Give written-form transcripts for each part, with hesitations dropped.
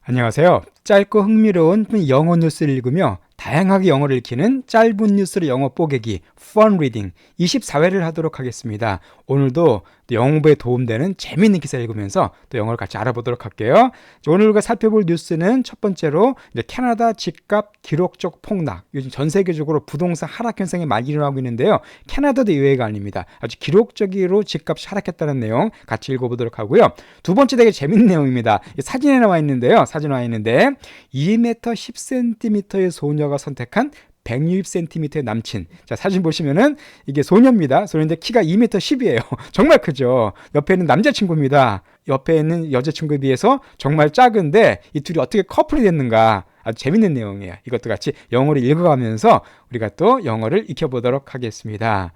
안녕하세요. 짧고 흥미로운 영어 뉴스를 읽으며 다양하게 영어를 익히는 짧은 뉴스로 영어 뽀개기 Fun Reading 24회를 하도록 하겠습니다. 오늘도 영어부에 도움되는 재미있는 기사 읽으면서 또 영어를 같이 알아보도록 할게요. 오늘 우리가 살펴볼 뉴스는 첫 번째로 캐나다 집값 기록적 폭락. 요즘 전 세계적으로 부동산 하락 현상이 많이 일어나고 있는데요. 캐나다도 예외가 아닙니다. 아주 기록적으로 집값이 하락했다는 내용 같이 읽어보도록 하고요. 두 번째 되게 재밌는 내용입니다. 사진에 나와 있는데요. 사진 나와 있는데 2m 10cm의 소녀가 선택한 160cm의 남친. 자, 사진 보시면은 이게 소녀입니다. 소녀인데 키가 2m 10이에요. 정말 크죠. 옆에 있는 남자친구입니다. 옆에 있는 여자친구에 비해서 정말 작은데 이 둘이 어떻게 커플이 됐는가. 아주 재밌는 내용이에요. 이것도 같이 영어를 읽어가면서 우리가 또 영어를 익혀보도록 하겠습니다.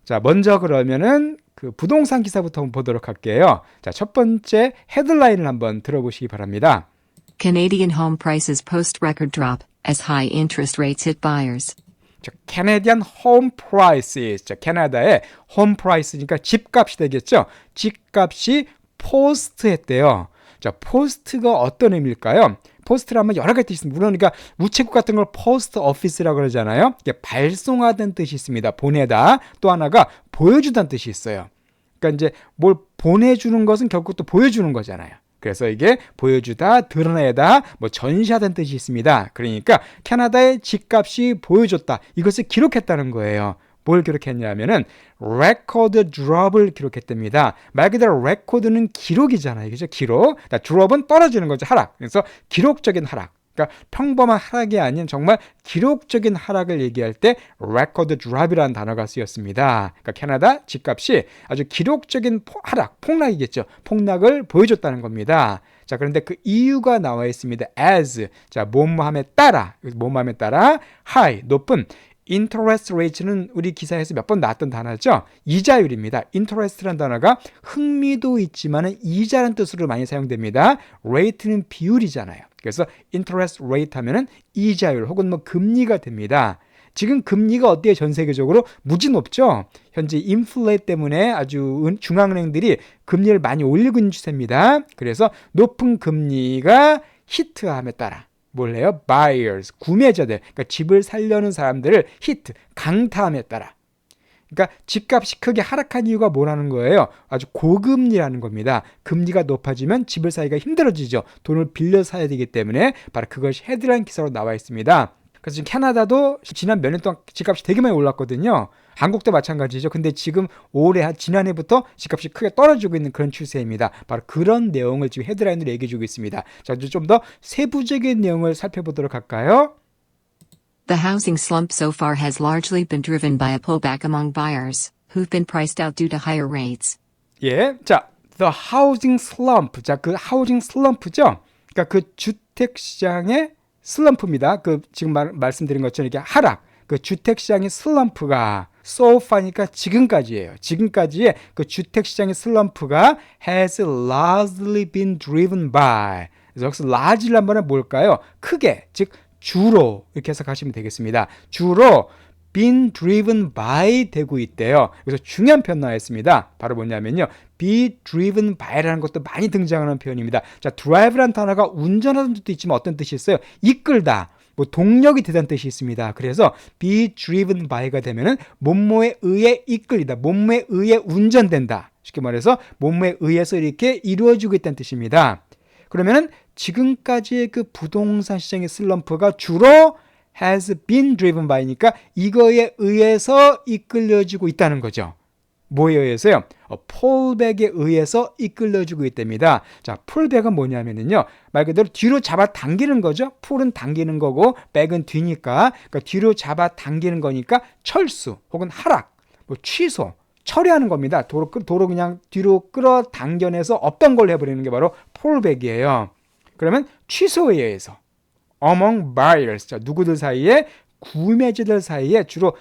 자, 먼저 그러면은 그 부동산 기사부터 한번 보도록 할게요. 자, 첫 번째 헤드라인을 한번 들어보시기 바랍니다. Canadian home prices post record drop as high interest rates hit buyers. 자, Canadian home prices. 자, 캐나다의 home price니까 집값이 되겠죠. 집값이 포스트했대요. 자, 포스트가 어떤 의미일까요? 포스트라면 여러 가지 뜻이 있습니다. 물론 그러니까 우체국 같은 걸 포스트 오피스라고 그러잖아요. 이게 발송하다는 뜻이 있습니다. 보내다. 또 하나가 보여주다는 뜻이 있어요. 그러니까 이제 뭘 보내주는 것은 결국 또 보여주는 거잖아요. 그래서 이게 보여주다, 드러내다, 전시하다는 뜻이 있습니다. 그러니까 캐나다의 집값이 보여줬다. 이것을 기록했다는 거예요. 뭘 기록했냐면은 record drop을 기록했답니다. 말 그대로 record는 기록이잖아요. 그죠? 기록. drop은 떨어지는 거죠. 하락. 그래서 기록적인 하락. 그러니까 평범한 하락이 아닌 정말 기록적인 하락을 얘기할 때 record drop이라는 단어가 쓰였습니다. 그러니까 캐나다 집값이 아주 기록적인 하락, 폭락이겠죠. 폭락을 보여줬다는 겁니다. 자, 그런데 그 이유가 나와 있습니다. as, 자, 뭐뭐함에 따라, 뭐뭐함에 따라 high, 높은 interest rate는 우리 기사에서 몇 번 나왔던 단어죠. 이자율입니다. interest라는 단어가 흥미도 있지만 이자라는 뜻으로 많이 사용됩니다. rate는 비율이잖아요. 그래서 interest rate 하면은 이자율 혹은 금리가 됩니다. 지금 금리가 어때요? 전 세계적으로 무지 높죠. 현재 인플레 때문에 아주 중앙은행들이 금리를 많이 올리고 있는 추세입니다. 그래서 높은 금리가 히트함에 따라 뭘 해요? buyers, 구매자들, 그러니까 집을 살려는 사람들을 히트, 강타함에 따라. 그러니까 집값이 크게 하락한 이유가 뭐라는 거예요? 아주 고금리라는 겁니다. 금리가 높아지면 집을 사기가 힘들어지죠. 돈을 빌려 사야 되기 때문에 바로 그것이 헤드라인 기사로 나와 있습니다. 그래서 지금 캐나다도 지난 몇 년 동안 집값이 되게 많이 올랐거든요. 한국도 마찬가지죠. 근데 지금 지난해부터 집값이 크게 떨어지고 있는 그런 추세입니다. 바로 그런 내용을 지금 헤드라인으로 얘기해주고 있습니다. 자, 좀 더 세부적인 내용을 살펴보도록 할까요? The housing slump so far has largely been driven by a pullback among buyers, who've been priced out due to higher rates. 예, 자, the housing slump. 자, 그 housing slump죠. 그러니까 그 주택 시장의 슬럼프입니다. 그 지금 말씀드린 것처럼 이게 하락. 그 주택 시장의 슬럼프가 so far니까 지금까지예요. 지금까지의 그 주택 시장의 슬럼프가 has largely been driven by. 그래서 여기서 large란 말은 뭘까요? 크게, 즉 주로 이렇게 해석하시면 되겠습니다. 주로 been driven by 되고 있대요. 그래서 중요한 표현 나와있습니다. 바로 뭐냐면요. be driven by라는 것도 많이 등장하는 표현입니다. 자, drive라는 단어가 운전하는 뜻도 있지만 어떤 뜻이 있어요? 이끌다. 동력이 되다는 뜻이 있습니다. 그래서 be driven by가 되면은 뭐뭐에 의해 이끌리다. 뭐뭐에 의해 운전된다. 쉽게 말해서 뭐뭐에 의해서 이렇게 이루어지고 있다는 뜻입니다. 그러면은 지금까지의 그 부동산 시장의 슬럼프가 주로 has been driven by니까 이거에 의해서 이끌려지고 있다는 거죠. 뭐에 의해서요? 폴백에 의해서 이끌려지고 있답니다. 자, 폴백은 뭐냐면요. 말 그대로 뒤로 잡아당기는 거죠. 폴은 당기는 거고 백은 뒤니까. 그러니까 뒤로 잡아당기는 거니까 철수 혹은 하락, 취소, 처리하는 겁니다. 도로 그냥 뒤로 끌어당겨내서 없던 걸 해버리는 게 바로 폴백이에요. 그러면 취소에 의해서 among buyers, 자, 누구들 사이에? 구매자들 사이에 주로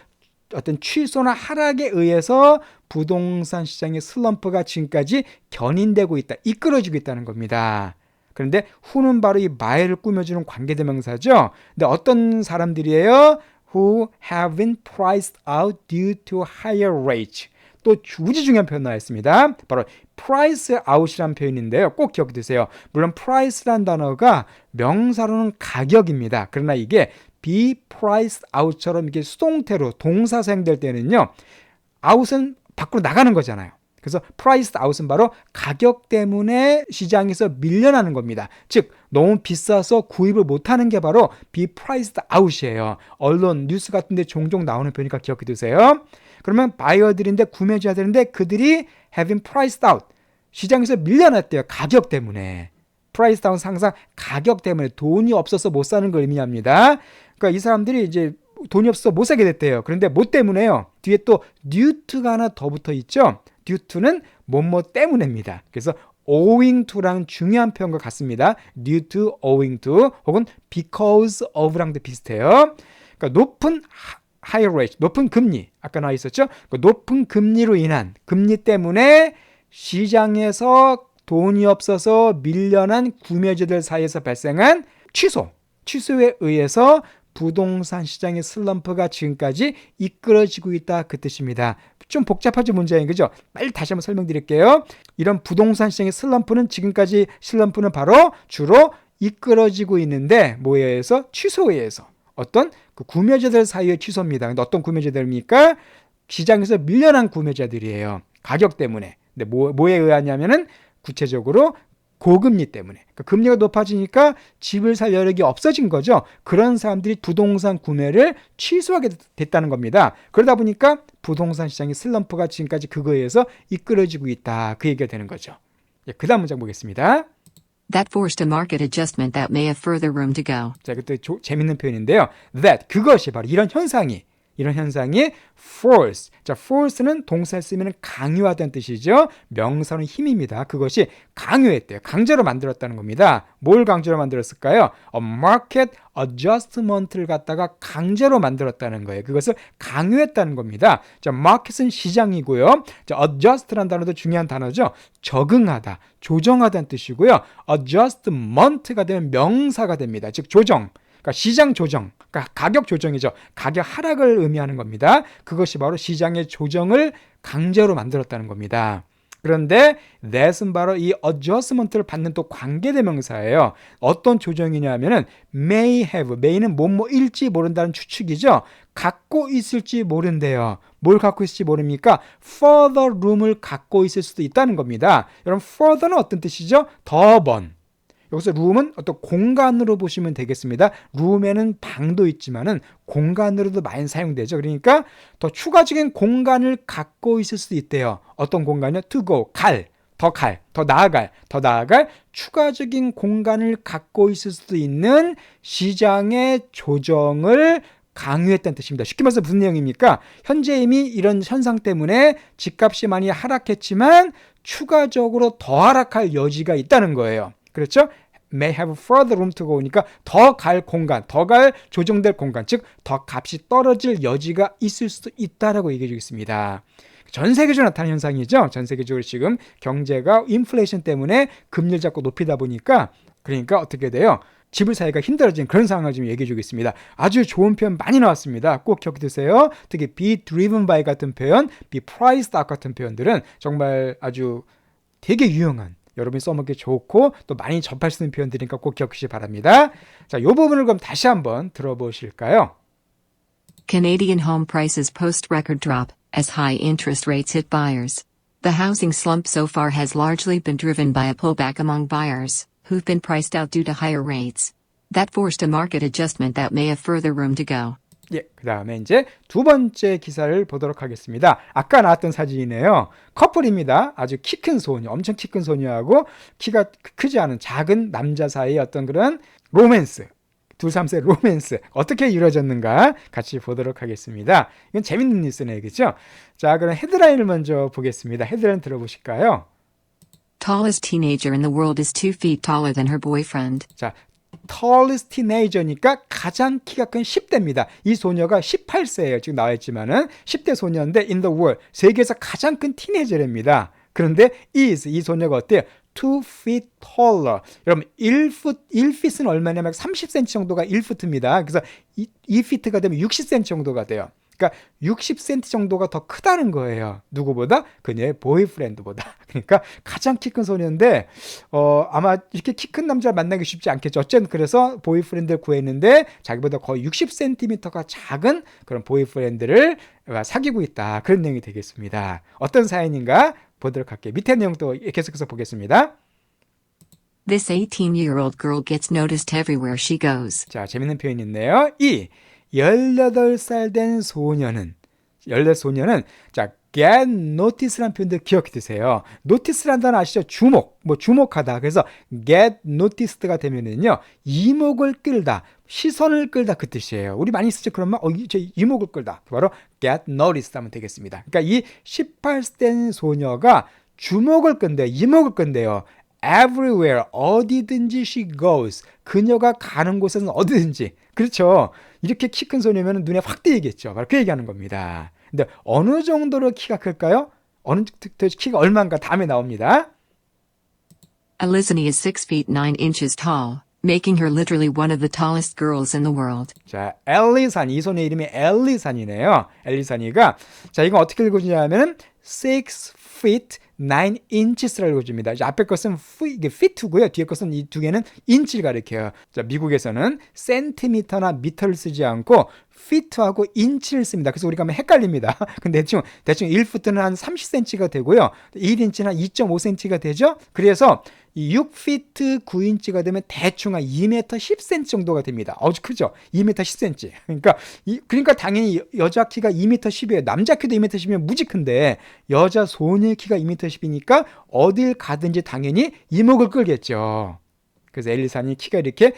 어떤 취소나 하락에 의해서 부동산 시장의 슬럼프가 지금까지 견인되고 있다, 이끌어지고 있다는 겁니다. 그런데 who는 바로 이 buy를 꾸며주는 관계대명사죠. 근데 어떤 사람들이에요? Who have been priced out due to higher rates. 또 우지 중요한 표현 나와 있습니다. 바로 price out이라는 표현인데요. 꼭 기억해 두세요. 물론 price란 단어가 명사로는 가격입니다. 그러나 이게 be priced out처럼 이게 수동태로 동사 사용될 때는요. out은 밖으로 나가는 거잖아요. 그래서 priced out은 바로 가격 때문에 시장에서 밀려나는 겁니다. 즉 너무 비싸서 구입을 못하는 게 바로 be priced out이에요. 언론, 뉴스 같은 데 종종 나오는 표현이니까 기억해 두세요. 그러면 바이어들인데 구매자들인데 그들이 have been priced out. 시장에서 밀려났대요. 가격 때문에. priced out은 항상 가격 때문에 돈이 없어서 못 사는 걸 의미합니다. 그러니까 이 사람들이 이제 돈이 없어서 못 사게 됐대요. 그런데 뭐 때문에요? 뒤에 또 due to가 하나 더 붙어 있죠. due to는 뭐뭐 때문에입니다. 그래서 owing to랑 중요한 표현과 같습니다. due to, owing to 혹은 because of랑도 비슷해요. 그러니까 높은 higher rate, 높은 금리, 아까 나와 있었죠. 높은 금리로 인한 금리 때문에 시장에서 돈이 없어서 밀려난 구매자들 사이에서 발생한 취소에 의해서 부동산 시장의 슬럼프가 지금까지 이끌어지고 있다 그 뜻입니다. 좀 복잡하죠 문장이 그죠? 빨리 다시 한번 설명드릴게요. 이런 부동산 시장의 슬럼프는 지금까지 슬럼프는 바로 주로 이끌어지고 있는데 뭐에 의해서? 취소에 의해서. 어떤 그 구매자들 사이의 취소입니다. 근데 어떤 구매자들입니까? 시장에서 밀려난 구매자들이에요. 가격 때문에. 근데 뭐에 의하냐면은 구체적으로 고금리 때문에. 그러니까 금리가 높아지니까 집을 살 여력이 없어진 거죠. 그런 사람들이 부동산 구매를 취소하게 됐다는 겁니다. 그러다 보니까 부동산 시장의 슬럼프가 지금까지 그거에 의해서 이끌어지고 있다. 그 얘기가 되는 거죠. 그 다음 문장 보겠습니다. That forced a market adjustment that may have further room to go. 자, 이것도 재밌는 표현인데요. That, 그것이 바로 이런 현상이 force. 자, force는 동사를 쓰면 강요하다는 뜻이죠. 명사는 힘입니다. 그것이 강요했대요. 강제로 만들었다는 겁니다. 뭘 강제로 만들었을까요? A market adjustment를 갖다가 강제로 만들었다는 거예요. 그것을 강요했다는 겁니다. 자, market은 시장이고요. 자, adjust라는 단어도 중요한 단어죠. 적응하다, 조정하다는 뜻이고요. adjustment가 되면 명사가 됩니다. 즉 조정. 그러니까 시장 조정, 그러니까 가격 조정이죠. 가격 하락을 의미하는 겁니다. 그것이 바로 시장의 조정을 강제로 만들었다는 겁니다. 그런데 that은 바로 이 adjustment를 받는 또 관계대명사예요. 어떤 조정이냐면은 may는 뭐뭐일지 모른다는 추측이죠. 갖고 있을지 모른대요. 뭘 갖고 있을지 모릅니까? further room을 갖고 있을 수도 있다는 겁니다. 여러분 further는 어떤 뜻이죠? 더 먼. 여기서 룸은 어떤 공간으로 보시면 되겠습니다. 룸에는 방도 있지만은 공간으로도 많이 사용되죠. 그러니까 더 추가적인 공간을 갖고 있을 수도 있대요. 어떤 공간이요? to go, 더 나아갈 추가적인 공간을 갖고 있을 수도 있는 시장의 조정을 강요했다는 뜻입니다. 쉽게 말해서 무슨 내용입니까? 현재 이미 이런 현상 때문에 집값이 많이 하락했지만 추가적으로 더 하락할 여지가 있다는 거예요. 그렇죠? may have further room to go니까 더 갈 공간, 더 갈 조정될 공간, 즉 더 값이 떨어질 여지가 있을 수도 있다라고 얘기해 주겠습니다. 전 세계적으로 나타나는 현상이죠. 전 세계적으로 지금 경제가 인플레이션 때문에 금리를 자꾸 높이다 보니까 그러니까 어떻게 돼요? 집을 사기가 힘들어진 그런 상황을 지금 얘기해 주겠습니다. 아주 좋은 표현 많이 나왔습니다. 꼭 기억해 두세요. 특히 be driven by 같은 표현, be priced out 같은 표현들은 정말 아주 되게 유용한 여러분이 써먹기 좋고 또 많이 접할 수 있는 표현들이니까 꼭 기억하시기 바랍니다. 자, 이 부분을 그럼 다시 한번 들어보실까요? Canadian home prices post record drop as high interest rates hit buyers. The housing slump so far has largely been driven by a pullback among buyers, who've been priced out due to higher rates. That forced a market adjustment that may have further room to go. 예, 그 다음에 이제 두 번째 기사를 보도록 하겠습니다. 아까 나왔던 사진이네요. 커플입니다. 아주 키 큰 소녀, 엄청 키 큰 소녀하고 키가 크지 않은 작은 남자 사이의 어떤 그런 로맨스, 두 사람의 로맨스 어떻게 이루어졌는가 같이 보도록 하겠습니다. 이건 재밌는 뉴스네, 얘기죠? 자, 그럼 헤드라인을 먼저 보겠습니다. 헤드라인 들어보실까요? Tallest teenager in the world is 2 feet taller than her boyfriend. 자, tallest teenager니까 가장 키가 큰 10대입니다. 이 소녀가 18세예요. 지금 나와 있지만은 10대 소녀인데 in the world, 세계에서 가장 큰 티네이저랍니다. 그런데 is, 이 소녀가 어때요? 2 feet taller. 여러분 1feet은 얼마냐면 30cm 정도가 1foot입니다. 그래서 2feet가 되면 60cm 정도가 돼요. 그러니까 60cm 정도가 더 크다는 거예요. 누구보다? 그녀의 보이프렌드보다. 그러니까 가장 키 큰 소녀인데 아마 이렇게 키 큰 남자를 만나기 쉽지 않겠죠. 어쨌든 그래서 보이프렌드를 구했는데 자기보다 거의 60cm가 작은 그런 보이프렌드를 사귀고 있다. 그런 내용이 되겠습니다. 어떤 사연인가 보도록 할게요. 밑에 내용도 계속해서 보겠습니다. This 18-year-old girl gets noticed everywhere she goes. 자, 재밌는 표현이 있네요. 이 18살 된 소녀는 자, get notice라는 표현도 기억해 두세요. notice라는 단어 아시죠? 주목, 주목하다. 그래서 get noticed가 되면은요, 이목을 끌다, 시선을 끌다 그 뜻이에요. 우리 많이 쓰죠. 그러면 제 이목을 끌다. 바로 get noticed 하면 되겠습니다. 그러니까 이 18세 된 소녀가 주목을 끈대요. 이목을 끈대요. everywhere, 어디든지 she goes. 그녀가 가는 곳은 어디든지. 그렇죠. 이렇게 키 큰 소녀면 눈에 확 띄겠죠. 바로 그 얘기하는 겁니다. 근데 어느 정도로 키가 클까요? 어느 키가 얼마인가 다음에 나옵니다. Elizabeth is 6 feet 9 inches tall, making her literally one of the tallest girls in the world. 자, 엘리사니, 이 소녀 이름이 엘리사니네요. 엘리사니가, 자, 이건 어떻게 읽어주냐면은 6 feet 9 inches라고 읽어줍니다. 앞에 것은 이게 feet고요. 뒤에 것은 이 두 개는 인치를 가리켜요. 자, 미국에서는 센티미터나 미터를 쓰지 않고 feet하고 인치를 씁니다. 그래서 우리가 하면 헷갈립니다. 근데 대충 1푸트는 한 30cm가 되고요. 1인치는 한 2.5cm가 되죠. 그래서 이 6피트 9인치가 되면 대충 한 2m 10cm 정도가 됩니다. 아주 크죠? 2m 10cm. 그러니까 당연히 여자 키가 2m 10이에요. 남자 키도 2m 10이면 무지 큰데 여자 소녀 키가 2m 10이니까 어딜 가든지 당연히 이목을 끌겠죠. 그래서 엘리사니 키가 이렇게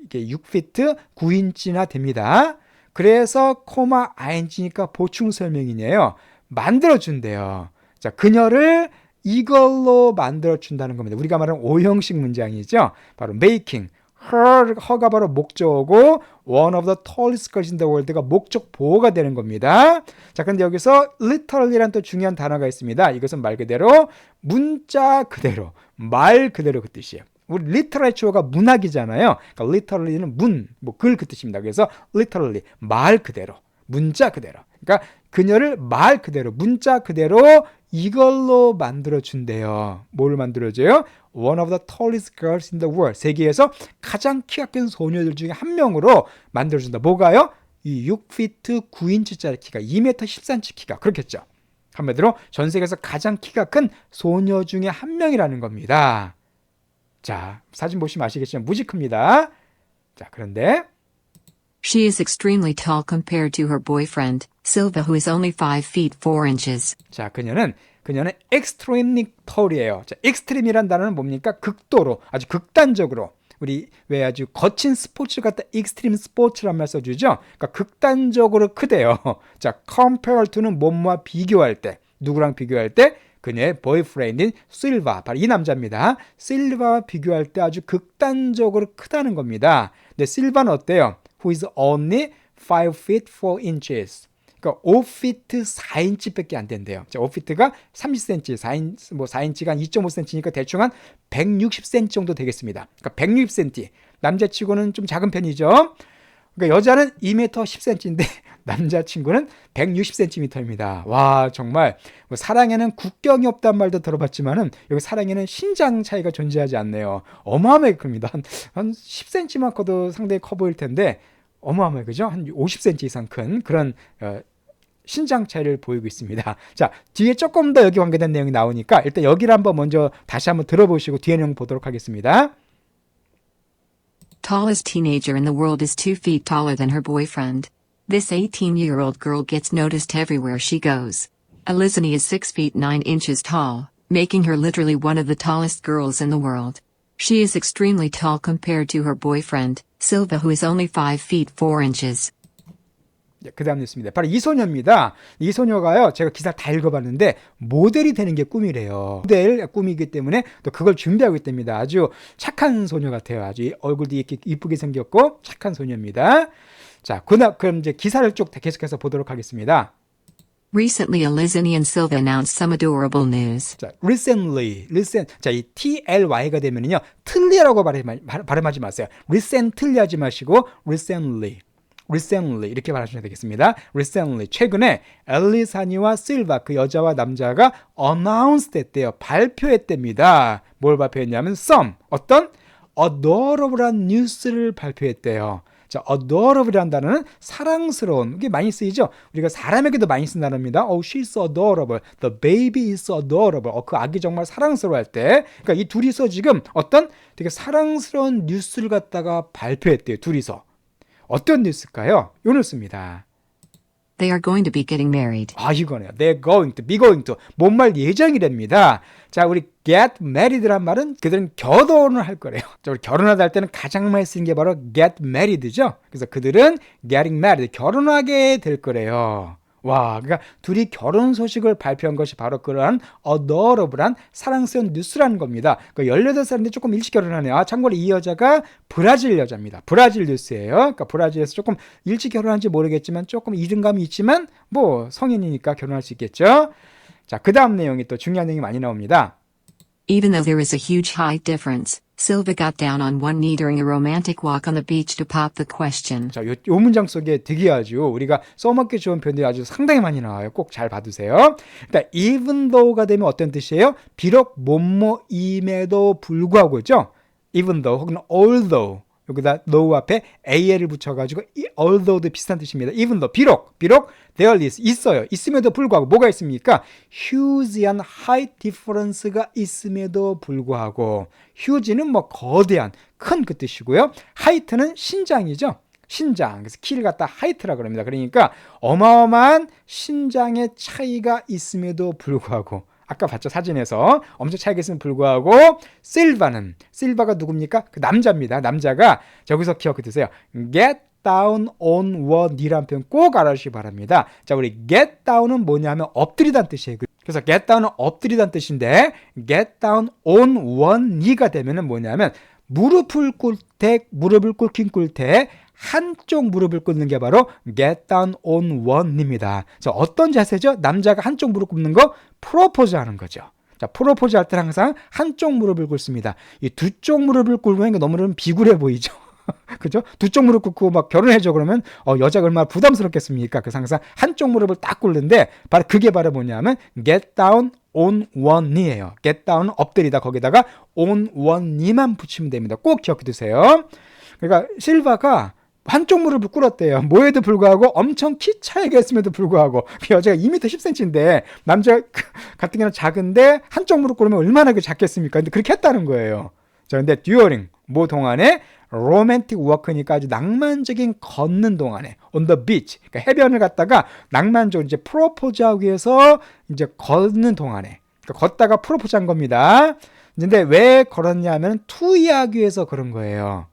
6피트 9인치나 됩니다. 그래서 코마 ing니까 보충 설명이네요. 만들어준대요. 자, 그녀를 이걸로 만들어준다는 겁니다. 우리가 말하는 오형식 문장이죠. 바로 making. her가 바로 목적어고 one of the tallest girls in the world가 목적 보호가 되는 겁니다. 자, 그런데 여기서 literally라는 또 중요한 단어가 있습니다. 이것은 말 그대로 문자 그대로, 말 그대로 그 뜻이에요. 우리 literature가 문학이잖아요. 그러니까 literally는 글 그 뜻입니다. 그래서 literally, 말 그대로, 문자 그대로. 그러니까 그녀를 말 그대로, 문자 그대로 이걸로 만들어준대요. 뭘 만들어줘요? One of the tallest girls in the world. 세계에서 가장 키가 큰 소녀들 중에 한 명으로 만들어준다. 뭐가요? 이 6피트 9인치짜리 키가 2m 10cm 키가 그렇겠죠. 한마디로 전 세계에서 가장 키가 큰 소녀 중에 한 명이라는 겁니다. 자, 사진 보시면 아시겠지만 무지 큽니다. 자, 그런데 She is extremely tall compared to her boyfriend, Silva, who is only 5 feet 4 inches. 자, 그녀는 extremely tall이에요. 자, extreme이란 단어는 뭡니까? 극도로, 아주 극단적으로. 우리 왜 아주 거친 스포츠 갖다 extreme 스포츠란 말 써주죠? 그러니까 극단적으로 크대요. 자, compare to는 뭐뭐와 비교할 때, 누구랑 비교할 때? 그녀의 boyfriend인 실바, 바로 이 남자입니다. 실바와 비교할 때 아주 극단적으로 크다는 겁니다. 근데 실바는 어때요? Who is only 5 feet 4 inches. 그러니까 5피트 4인치밖에 안 된대요. 자, 5피트가 30cm, 4인치가 한 2.5cm니까 대충 한 160cm 정도 되겠습니다. 그러니까 160cm. 남자치고는 좀 작은 편이죠. 그러니까 여자는 2m 10cm인데 남자친구는 160cm입니다. 와, 정말 사랑에는 국경이 없다는 말도 들어봤지만은 여기 사랑에는 신장 차이가 존재하지 않네요. 어마어마하게 큽니다. 한 10cm만 커도 상당히 커 보일 텐데 어마어마하게 그죠? 한 50cm 이상 큰 그런 신장 차이를 보이고 있습니다. 자, 뒤에 조금 더 여기 관계된 내용이 나오니까 일단 여기를 한번 먼저 다시 한번 들어보시고 뒤에 내용 보도록 하겠습니다. Tallest teenager in the world is 2 feet taller than her boyfriend. This 18-year-old girl gets noticed everywhere she goes. Elizabeth is 6 feet 9 inches tall, making her literally one of the tallest girls in the world. She is extremely tall compared to her boyfriend, Silva, who is only 5 feet 4 inches. 그 다음 뉴스입니다. 바로 이 소녀입니다. 이 소녀가요, 제가 기사를 다 읽어봤는데 모델이 되는 게 꿈이래요. 모델 꿈이기 때문에 또 그걸 준비하고 있답니다. 아주 착한 소녀 같아요. 아주 얼굴도 이렇게 이쁘게 생겼고 착한 소녀입니다. 자, 그럼 이제 기사를 쭉 계속해서 보도록 하겠습니다. Recently, Elizabeth and Silva announced some adorable news. 자, recently. 자, 이 TLY가 되면은요, 틀리라고 발음하지 마세요. recently 하지 마시고 recently. recently 이렇게 말하시면 되겠습니다. recently 최근에 엘리사니와 실바 그 여자와 남자가 announced 했대요. 발표했답니다. 뭘 발표했냐면 some 어떤 adorable한 뉴스를 발표했대요. 자, adorable이라는 단어는 사랑스러운 게 많이 쓰이죠. 우리가 사람에게도 많이 쓴 단어입니다. Oh, she's so adorable. The baby is so adorable. 그 아기 정말 사랑스러워할 때, 그러니까 이 둘이서 지금 어떤 되게 사랑스러운 뉴스를 갖다가 발표했대요. 둘이서 어떤 뉴스일까요? 요 뉴스입니다. They are going to be getting married. 이거네요. They're going to, be going to. 뭔말 예정이랍니다. 자, 우리 get married란 말은 그들은 결혼을 할 거래요. 자, 우리 결혼하다 할 때는 가장 많이 쓰는 게 바로 get married죠. 그래서 그들은 getting married, 결혼하게 될 거래요. 와, 그러니까 둘이 결혼 소식을 발표한 것이 바로 그러한 adorable한 사랑스러운 뉴스라는 겁니다. 그러니까 18살인데 조금 일찍 결혼하네요. 참고로 이 여자가 브라질 여자입니다. 브라질 뉴스예요. 그러니까 브라질에서 조금 일찍 결혼한지 모르겠지만 조금 이른감이 있지만 뭐 성인이니까 결혼할 수 있겠죠. 자, 그 다음 내용이 또 중요한 내용이 많이 나옵니다. Even though there is a huge height difference, Silva got down on one knee during a romantic walk on the beach to pop the question. 자, 요 문장 속에 되게 아주 우리가 써먹기 좋은 표현들이 아주 상당히 많이 나와요. 꼭 잘 봐두세요. 일단 even though가 되면 어떤 뜻이에요? 비록 뭐뭐임에도 불구하고죠. even though 혹은 although 여기다 though 앞에 al을 붙여가지고 although도 비슷한 뜻입니다. even though 비록 there is 있어요. 있음에도 불구하고 뭐가 있습니까? huge한 height difference가 있음에도 불구하고 huge는 뭐 거대한 큰 그 뜻이고요. height는 신장이죠. 신장. 그래서 키를 갖다 height라 그럽니다. 그러니까 어마어마한 신장의 차이가 있음에도 불구하고 아까 봤죠 사진에서 엄청 차이가 있음에도 불구하고 실바가 누굽니까? 그 남자입니다. 남자가 저기서 기억해 두세요. get down on one knee라는 표현 꼭 알아주시기 바랍니다. 자, 우리 get down은 뭐냐면 엎드리다는 뜻이에요. 그래서 get down은 엎드리다는 뜻인데 get down on one knee가 되면은 뭐냐면 무릎을 꿇긴 꿇되 한쪽 무릎을 꿇는 게 바로 get down on one입니다. 자, 어떤 자세죠? 남자가 한쪽 무릎 꿇는 거 프로포즈 하는 거죠. 자, 프로포즈 할 때는 항상 한쪽 무릎을 꿇습니다. 이 두 쪽 무릎을 꿇고 하니까 너무 비굴해 보이죠. 그죠? 두 쪽 무릎 꿇고 막 결혼해줘 그러면 여자가 얼마나 부담스럽겠습니까? 그래서 항상 한쪽 무릎을 딱 꿇는데 그게 바로 뭐냐면 get down on one knee예요. get down은 엎드리다 거기다가 on one knee만 붙이면 됩니다. 꼭 기억해 두세요. 그러니까 실바가 한쪽 무릎을 꿇었대요. 뭐에도 불구하고 엄청 키 차이가 있음에도 불구하고 그 여자가 2m 10cm인데 남자 같은 경우는 작은데 한쪽 무릎 꿇으면 얼마나 작겠습니까? 근데 그렇게 했다는 거예요. 자, 근데 during 뭐 동안에 로맨틱 워크니까 아주 낭만적인 걷는 동안에 on the beach 그러니까 해변을 갔다가 낭만적으로 이제 프로포즈하기 위해서 이제 걷는 동안에 그러니까 걷다가 프로포즈한 겁니다. 근데 왜 걸었냐면 투이하기 위해서 그런 거예요.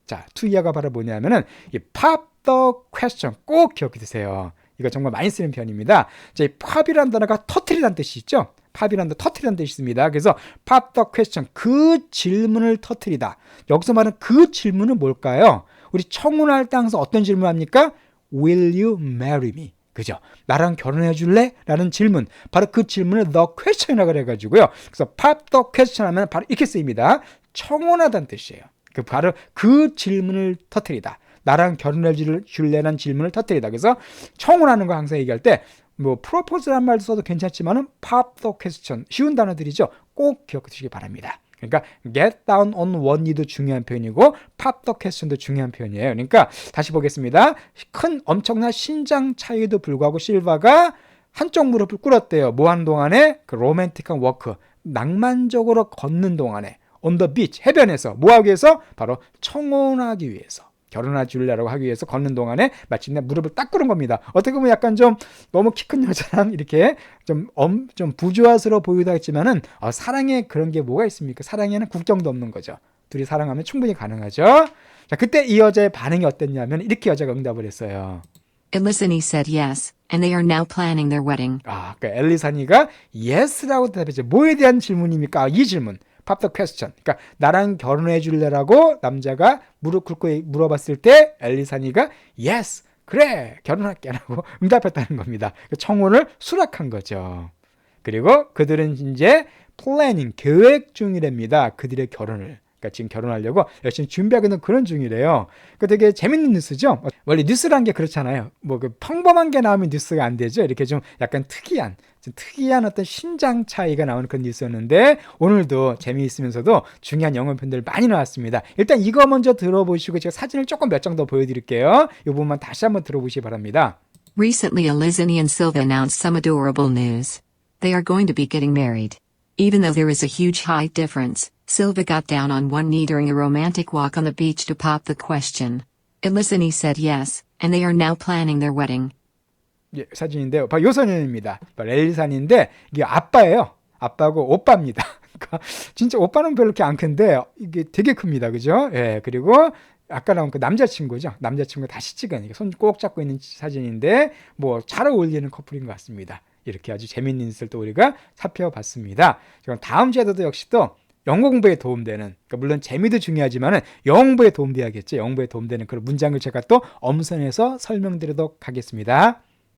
자, 투이하가 바로 뭐냐면은 이 pop the question 꼭 기억해 두세요. 이거 정말 많이 쓰는 표현입니다. 자, 이 pop이라는 단어가 터트리라는 뜻이 있죠. 팝이라는 데 터트리라는 뜻이 있습니다. 그래서 pop the question 그 질문을 터트리다. 여기서 말하는 그 질문은 뭘까요? 우리 청혼할 때 항상 어떤 질문 합니까? Will you marry me? 그죠? 나랑 결혼해 줄래? 라는 질문. 바로 그 질문을 the question이라고 그래가지고요. 그래서 pop the question 하면 바로 이렇게 쓰입니다. 청혼하다는 뜻이에요. 바로 그 질문을 터트리다. 나랑 결혼해 줄래라는 질문을 터트리다. 그래서 청혼하는 거 항상 얘기할 때 뭐 프로포즈란 말도 써도 괜찮지만은 pop the question 쉬운 단어들이죠. 꼭 기억해 주시기 바랍니다. 그러니까 get down on one knee도 중요한 표현이고 pop the question도 중요한 표현이에요. 그러니까 다시 보겠습니다. 큰 엄청난 신장 차이에도 불구하고 실바가 한쪽 무릎을 꿇었대요. 뭐 하는 동안에? 그 로맨틱한 워크 낭만적으로 걷는 동안에 on the beach 해변에서 뭐 하기 위해서? 바로 청혼하기 위해서. 결혼하 줄래라고 하기 위해서 걷는 동안에 마침내 무릎을 딱 꿇은 겁니다. 어떻게 보면 약간 좀 너무 키 큰 여자랑 이렇게 좀 부조화스러워 보이기도 했지만은 사랑에 그런 게 뭐가 있습니까? 사랑에는 국경도 없는 거죠. 둘이 사랑하면 충분히 가능하죠. 자, 그때 이 여자의 반응이 어땠냐면 이렇게 여자가 응답을 했어요. Elizani said yes, and they are now planning their wedding. 그러니까 엘리사니가 yes라고 대답했죠. 뭐에 대한 질문입니까? 이 질문. pop the question. 그러니까 나랑 결혼해 줄래라고 남자가 무릎 꿇고 물어봤을 때 엘리사니가 yes, 그래, 결혼할게 라고 응답했다는 겁니다. 청혼을 수락한 거죠. 그리고 그들은 이제 planning, 계획 중이랍니다. 그들의 결혼을. 그러니까 지금 결혼하려고 열심히 준비하고 있는 그런 중이래요. 그 되게 재밌는 뉴스죠. 원래 뉴스란 게 그렇잖아요. 뭐 그 평범한 게 나오면 뉴스가 안 되죠. 이렇게 좀 약간 특이한 어떤 신장 차이가 나오는 그런 뉴스였는데 오늘도 재미있으면서도 중요한 영어 표현들 많이 나왔습니다. 일단 이거 먼저 들어보시고 제가 사진을 조금 몇 장 더 보여드릴게요. 이 부분만 다시 한번 들어보시기 바랍니다. Recently, Elizani and Silva announced some adorable news. They are going to be getting married. Even though there is a huge height difference, Silva got down on one knee during a romantic walk on the beach to pop the question. Elizani said yes, and they are now planning their wedding. 예, 사진인데요. 바로 요 소년입니다. 렐리산인데 이게 아빠예요. 아빠고 오빠입니다. 그러니까 진짜 오빠는 별로 이렇게 안 큰데 이게 되게 큽니다. 그죠? 예, 그리고 아까 나온 그 남자친구죠. 남자친구 다시 찍은 손 꼭 잡고 있는 사진인데 뭐 잘 어울리는 커플인 것 같습니다. 이렇게 아주 재밌는 뉴스를 또 우리가 살펴봤습니다. 그럼 다음 주에도 역시 또 영어 공부에 도움되는, 그러니까 물론 재미도 중요하지만은 영어 공부에 도움돼야겠죠. 영어 공부에 도움되는 그런 문장을 제가 또 엄선해서 설명드리도록 하겠습니다.